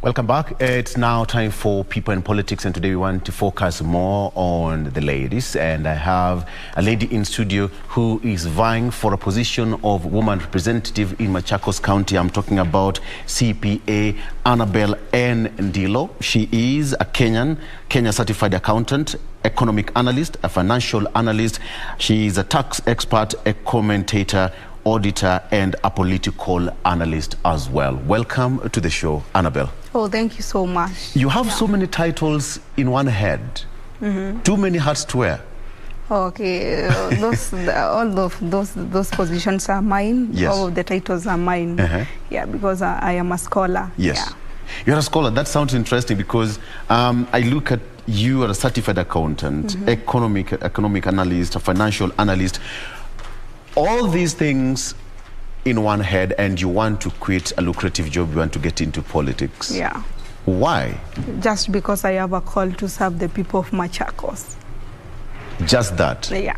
Welcome back. It's now time for People and Politics, and today we want to focus more on the ladies. And I have a lady in studio who is vying for a position of woman representative in Machakos County. I'm talking about CPA Annabelle Ndilo. She is a Kenya certified accountant, economic analyst, a financial analyst. She is a tax expert, a commentator, auditor, and a political analyst as well. Welcome to the show, Annabelle. Oh, thank you so much. You have so many titles in one head. Too many hats to wear. Okay, all of those positions are mine. Yes. All of the titles are mine. Yeah, because I am a scholar. Yes. Yeah. You're a scholar. That sounds interesting because I look at you as a certified accountant, economic analyst, a financial analyst. All these things in one head, and you want to quit a lucrative job, you want to get into politics. Yeah. Why? Just because I have a call to serve the people of Machakos. Just that? Yeah.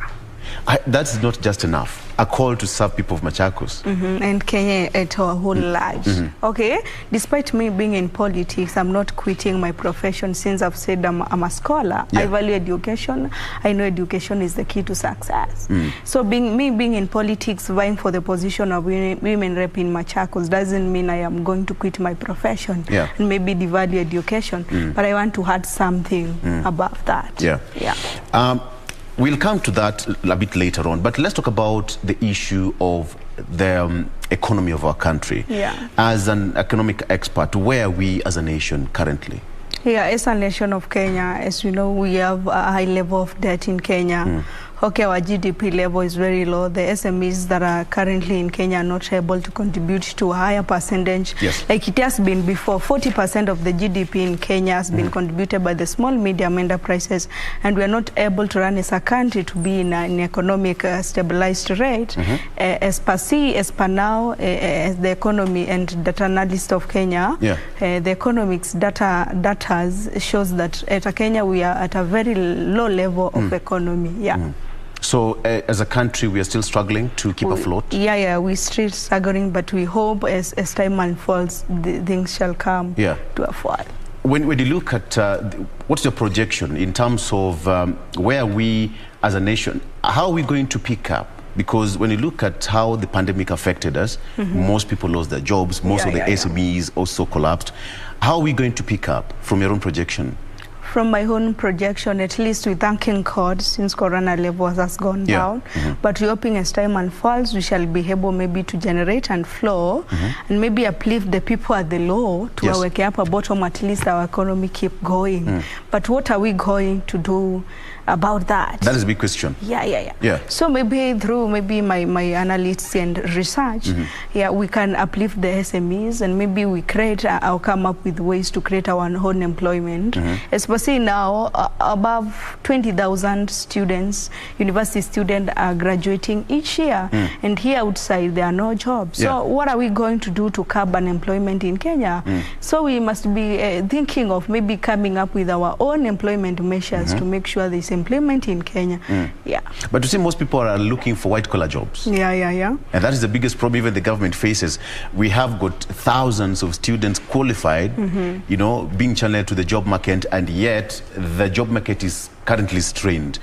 That's not just enough. A call to serve people of Machakos. And Kenya at a whole large. Okay, despite me being in politics, I'm not quitting my profession since I've said I'm a scholar. Yeah. I value education. I know education is the key to success. So being in politics, vying for the position of women rep in Machakos doesn't mean I am going to quit my profession and maybe devalue education. But I want to add something above that. Yeah. We'll come to that a bit later on, but let's talk about the issue of the economy of our country. Yeah. As an economic expert, where are we as a nation currently? Yeah, as a nation of Kenya, as you know, we have a high level of debt in Kenya. Okay, our GDP level is very low. The SMEs that are currently in Kenya are not able to contribute to a higher percentage. Yes. Like it has been before. 40% of the GDP in Kenya has been contributed by the small, medium enterprises, and we are not able to run as a country to be in an economic stabilized rate. As per now, as the economy and data analyst of Kenya, the economics data shows that at Kenya we are at a very low level of economy. So as a country, we are still struggling to keep afloat? Yeah, we're still struggling, but we hope as time unfolds, things shall come to a fall. When you look at, what's your projection in terms of where we as a nation, how are we going to pick up? Because when you look at how the pandemic affected us, most people lost their jobs, most of the SMEs also collapsed. How are we going to pick up from your own projection? From my own projection, at least we're thanking God since corona level has gone down. But we're hoping as time unfolds, we shall be able maybe to generate and flow and maybe uplift the people at the low to wake up a bottom, at least our economy keep going. But what are we going to do about that? That is a big question. Yeah. So maybe through my analytics and research, we can uplift the SMEs and maybe we create or come up with ways to create our own employment. Especially now, above 20,000 students, university students are graduating each year, and here outside there are no jobs. So what are we going to do to curb unemployment in Kenya? So we must be thinking of maybe coming up with our own employment measures to make sure there's employment in Kenya. But you see, most people are looking for white-collar jobs. And that is the biggest problem even the government faces. We have got thousands of students qualified, you know, being channeled to the job market, and yet the job market is currently strained.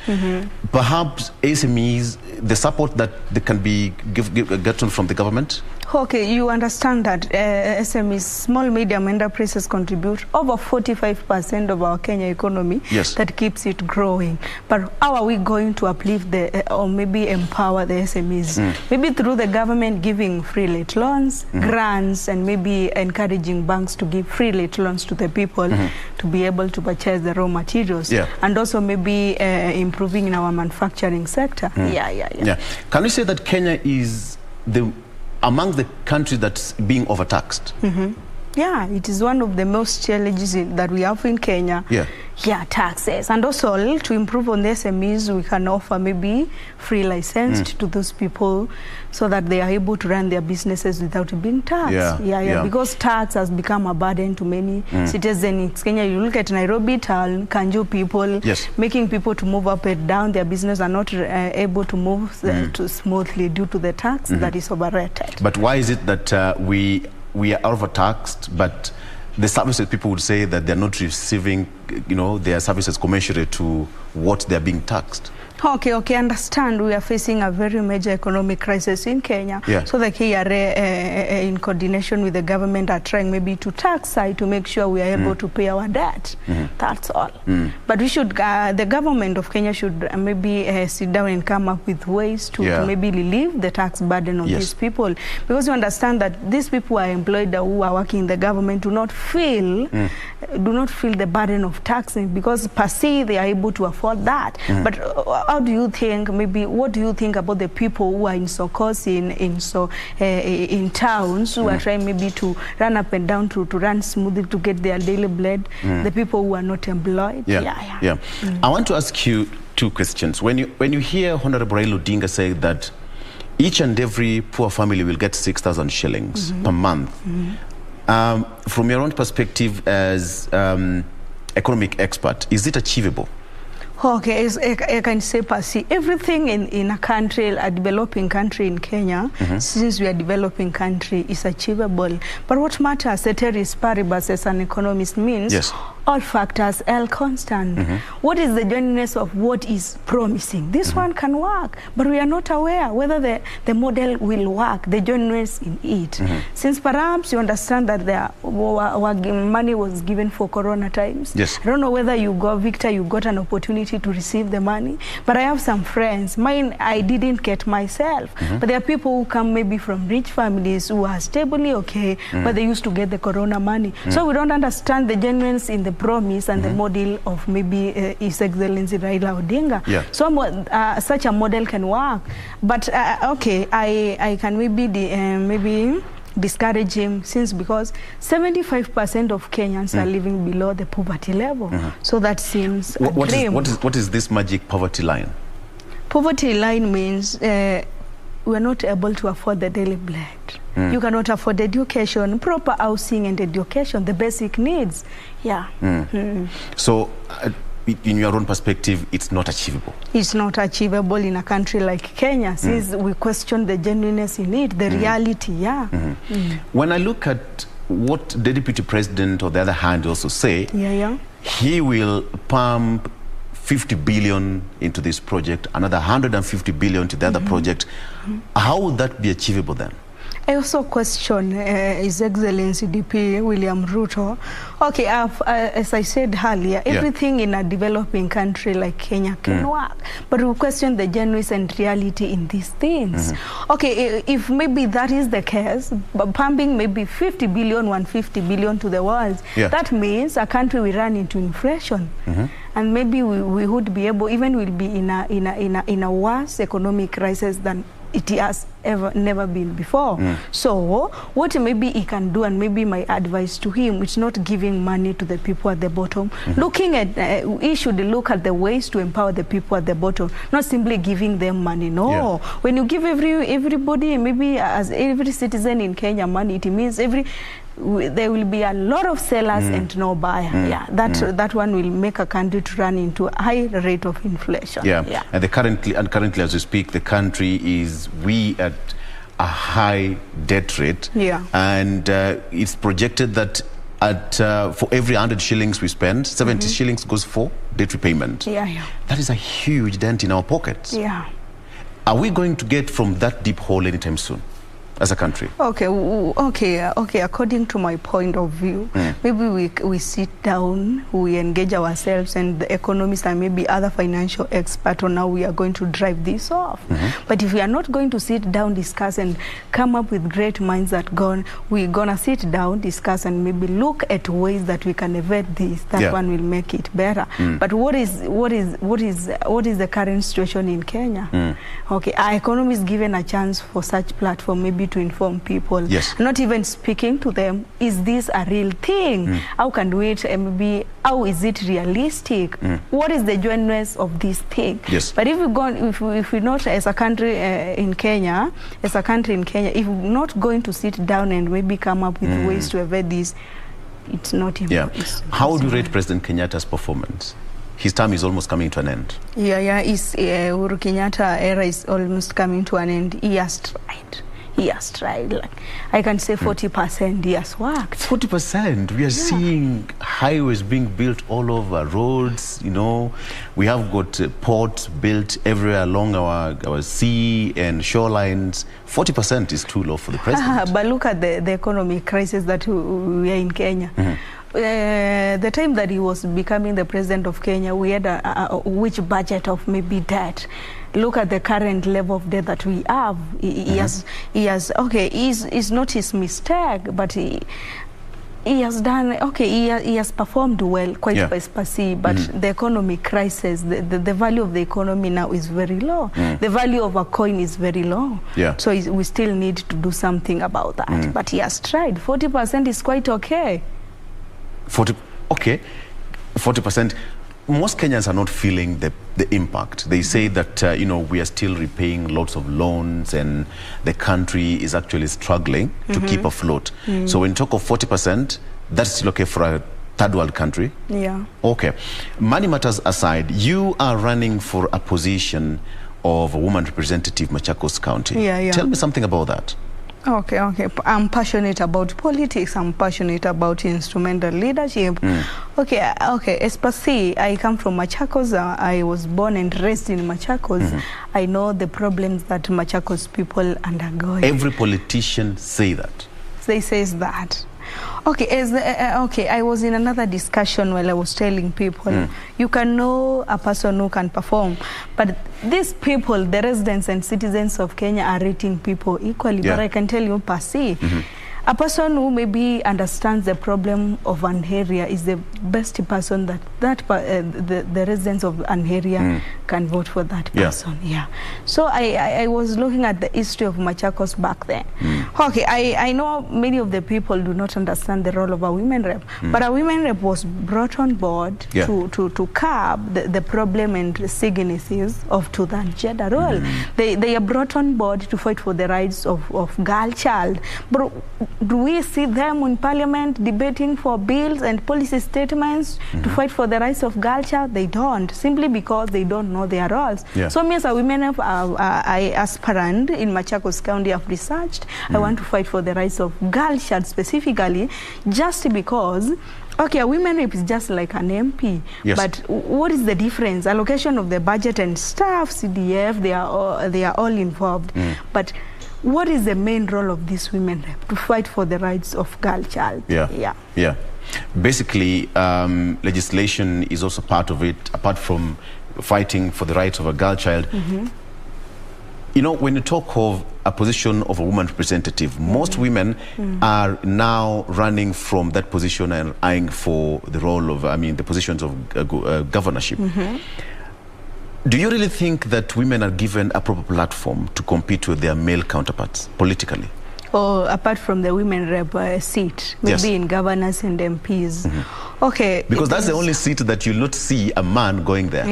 Perhaps SMEs, the support that they can be gotten from the government? Okay, you understand that SMEs, small medium enterprises, contribute over 45% of our Kenya economy. That keeps it growing. But how are we going to uplift or maybe empower the SMEs? Maybe through the government giving free late loans, grants, and maybe encouraging banks to give free late loans to the people to be able to purchase the raw materials. And also maybe improving in our manufacturing sector. Can we say that Kenya is among the countries that's being overtaxed? Yeah, it is one of the most challenges that we have in Kenya. Taxes. And also to improve on the SMEs, we can offer maybe free license to those people so that they are able to run their businesses without being taxed. Because tax has become a burden to many citizens in Kenya. You look at Nairobi town, Kanju people, making people to move up and down their business are not able to move too smoothly due to the tax that is overrated. But why is it that we are overtaxed, but the services, people would say that they're not receiving, their services commensurate to what they're being taxed. Okay, understand. We are facing a very major economic crisis in Kenya. Yeah. So the KRA, in coordination with the government, are trying maybe to tax side to make sure we are able to pay our debt. That's all. But we should, the government of Kenya should maybe sit down and come up with ways to maybe relieve the tax burden on these people. Because you understand that these people are employed who are working in the government do not feel the burden of taxing, because per se they are able to afford that. But how do you think, maybe, what do you think about the people who are in Sokos, in towns, who are trying maybe to run up and down to run smoothly to get their daily bread, the people who are not employed? I want to ask you two questions. When you hear Honorable Raila Odinga say that each and every poor family will get 6,000 shillings per month, from your own perspective as economic expert, is it achievable? Okay, I can say, Percy, everything in a country, a developing country in Kenya, since we are a developing country, is achievable. But what matters, ceteris paribus, as an economist, means all factors are constant. What is the genuineness of what is promising? This one can work, but we are not aware whether the model will work, the genuineness in it. Since perhaps you understand that money was given for Corona times. I don't know whether you got, Victor, you got an opportunity to receive the money, but I have some friends, mine I didn't get myself, but there are people who come maybe from rich families who are stably okay, but they used to get the Corona money. So we don't understand the genuineness in the promise and the model of maybe His Excellency Raila Odinga. So such a model can work, but I can maybe discourage him, since because 75% of Kenyans are living below the poverty level. So that seems a dream. What is this magic poverty line? Poverty line means we are not able to afford the daily bread. You cannot afford education, proper housing and education, the basic needs. So in your own perspective, it's not achievable? It's not achievable in a country like Kenya, since we question the genuineness in it, the reality. When I look at what the Deputy President, on the other hand, also say, he will pump 50 billion into this project, another 150 billion to the other project. How would that be achievable then? I also question His Excellency DP William Ruto. Okay, as I said earlier, everything in a developing country like Kenya can work, but we question the genuineness and reality in these things. Okay, if maybe that is the case, pumping maybe 50 billion, 150 billion to the world, that means a country will run into inflation. And maybe we would be able, even will be in a worse economic crisis than it has never been before. So what maybe he can do, and maybe my advice to him, is not giving money to the people at the bottom. Looking at, he should look at the ways to empower the people at the bottom, not simply giving them money. No, when you give everybody, maybe as every citizen in Kenya money, it means there will be a lot of sellers and no buyer. That one will make a country to run into a high rate of inflation. And currently as we speak, the country is at a high debt rate. And it's projected that for every 100 shillings we spend, 70 shillings goes for debt repayment. That is a huge dent in our pockets. Are we going to get from that deep hole anytime soon as a country? Okay. According to my point of view, maybe we sit down, we engage ourselves and the economists and maybe other financial experts on how we are going to drive this off. But if we are not going to sit down, discuss and come up with great minds we're gonna sit down, discuss and maybe look at ways that we can evade this. That one will make it better. But what is the current situation in Kenya? Okay, our economy is given a chance for such platform, maybe to inform people, not even speaking to them, is this a real thing? How can we maybe, how is it realistic? What is the genuineness of this thing? But if we not, as a country in Kenya, if we're not going to sit down and maybe come up with ways to evade this, it's not important. How would you rate President Kenyatta's performance? His term is almost coming to an end. His Uhuru Kenyatta era is almost coming to an end. He has tried. he has tried. Like, I can say 40% he has worked. 40%. We are seeing highways being built all over, roads, you know. We have got ports built everywhere along our sea and shorelines. 40% is too low for the president. But look at the economic crisis that we are in Kenya. The time that he was becoming the president of Kenya, we had a which budget of maybe debt. Look at the current level of debt that we have. He has okay, it's not his mistake, but he has done, okay, he has performed well, quite per se, but the economic crisis, the value of the economy now is very low. The value of a coin is very low. So we still need to do something about that. But he has tried. 40% is quite okay. 40%. Most Kenyans are not feeling the impact. They say that, you know, we are still repaying lots of loans and the country is actually struggling to keep afloat. So when you talk of 40%, that's still okay for a third world country? Okay. Money matters aside, you are running for a position of a woman representative, Machakos County. Tell me something about that. Okay. I'm passionate about politics. I'm passionate about instrumental leadership. Okay. As per se, I come from Machakos. I was born and raised in Machakos. I know the problems that Machakos people undergo. Every politician say that. They says that. Okay, I was in another discussion while I was telling people, you can know a person who can perform, but these people, the residents and citizens of Kenya, are rating people equally. But I can tell you per se, a person who maybe understands the problem of an area is the best person that the residents of an area can vote for that person. So I was looking at the history of Machakos back then. Okay, I know many of the people do not understand the role of a women rep, but a women rep was brought on board to curb the problem and sicknesses of to that gender role. They are brought on board to fight for the rights of girl child. But do we see them in parliament debating for bills and policy statements to fight for the rights of girl child? They don't, simply because they don't know their roles. So me as a women rep, I aspirant in Machakos County, have researched. I want to fight for the rights of girl child specifically, just because okay, a women rep is just like an MP. But what is the difference? Allocation of the budget and staff, CDF, they are all involved. But what is the main role of this women rep? To fight for the rights of girl child. Basically, legislation is also part of it, apart from fighting for the rights of a girl child. You know, when you talk of a position of a woman representative, most women are now running from that position and eyeing for the role of, the positions of governorship. Do you really think that women are given a proper platform to compete with their male counterparts politically? Or apart from the women rep seat, maybe in governors and MPs. Okay. Because that's the only seat that you'll not see a man going there.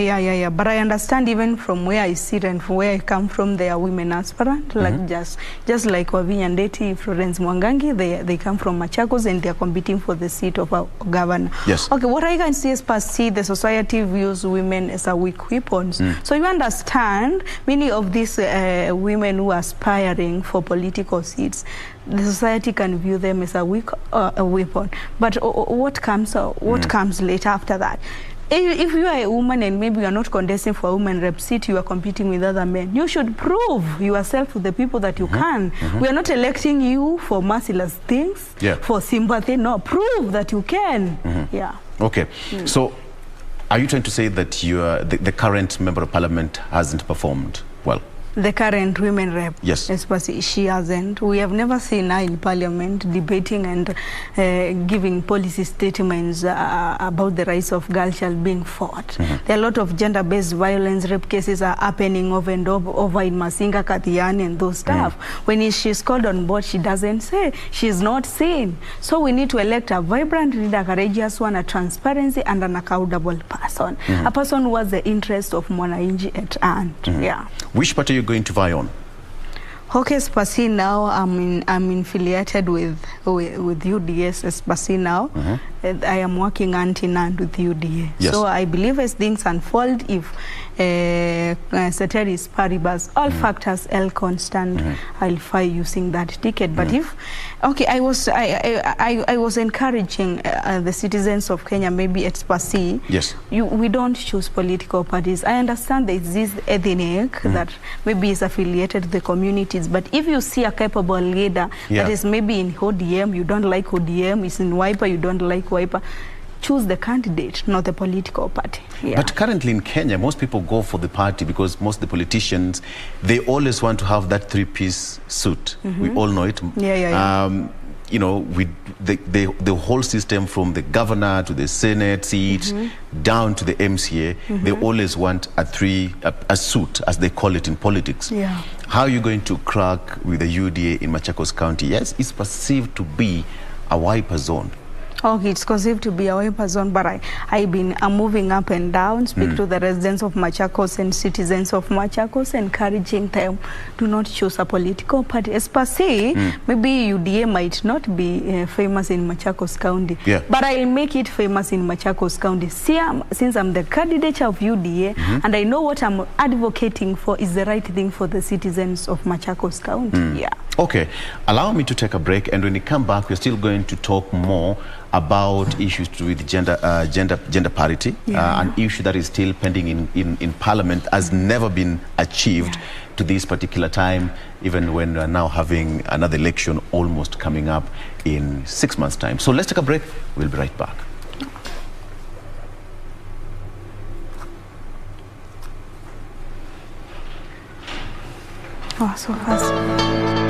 But I understand even from where I sit and from where I come from, they are women aspirant. Like just like Wavinya Ndeti, Florence Mwangangi, they come from Machakos and they are competing for the seat of a governor. Okay, what I can see is per se, the society views women as a weak weapons. So you understand, many of these women who are aspiring for political seats, the society can view them as a weak weapon. But what comes later after that? If you are a woman and maybe you are not contesting for a woman rep seat, you are competing with other men, you should prove yourself to the people that you can. We are not electing you for merciless things, for sympathy. No, prove that you can. Okay. So are you trying to say that the current member of parliament hasn't performed well? The current women rep, yes, especially she hasn't. We have never seen her in parliament debating and giving policy statements about the rights of girl child being fought. There are a lot of gender-based violence rape cases are happening over and over in Masinga, Katiani, and those stuff. When she's called on board, she doesn't say. She's not seen. So we need to elect a vibrant leader, courageous one, a transparency, and an accountable person. A person who has the interest of Mwananchi at hand. Which party are you going to vie on? Okay, Spasi now I'm affiliated with UDS Spasi now. I am working hand in hand with UDA. So I believe as things unfold, if ceteris paribus, all factors L constant, I'll find using that ticket. But if, okay, I was encouraging the citizens of Kenya, maybe at Spasi, yes, we don't choose political parties. I understand there is this ethnic that maybe is affiliated to the communities, but if you see a capable leader that is maybe in ODM, you don't like ODM, is in Wiper, you don't like Wiper, choose the candidate, not the political party. But currently in Kenya, most people go for the party because most of the politicians, they always want to have that three-piece suit. We all know it. You know, with the whole system from the governor to the Senate seat down to the MCA, they always want a suit, as they call it in politics. How are you going to crack with the UDA in Machakos County? Yes, it's perceived to be a wiper zone. Okay, it's conceived to be a wiper zone, but I've been moving up and down, speak to the residents of Machakos and citizens of Machakos, encouraging them to not choose a political party. As per se, maybe UDA might not be famous in Machakos County, but I'll make it famous in Machakos County. Since I'm the candidate of UDA, and I know what I'm advocating for is the right thing for the citizens of Machakos County. Okay, allow me to take a break, and when we come back, we're still going to talk more about issues to do with gender parity, an issue that is still pending in Parliament, has never been achieved to this particular time, even when we're now having another election almost coming up in 6 months' time. So let's take a break. We'll be right back. Oh, so fast.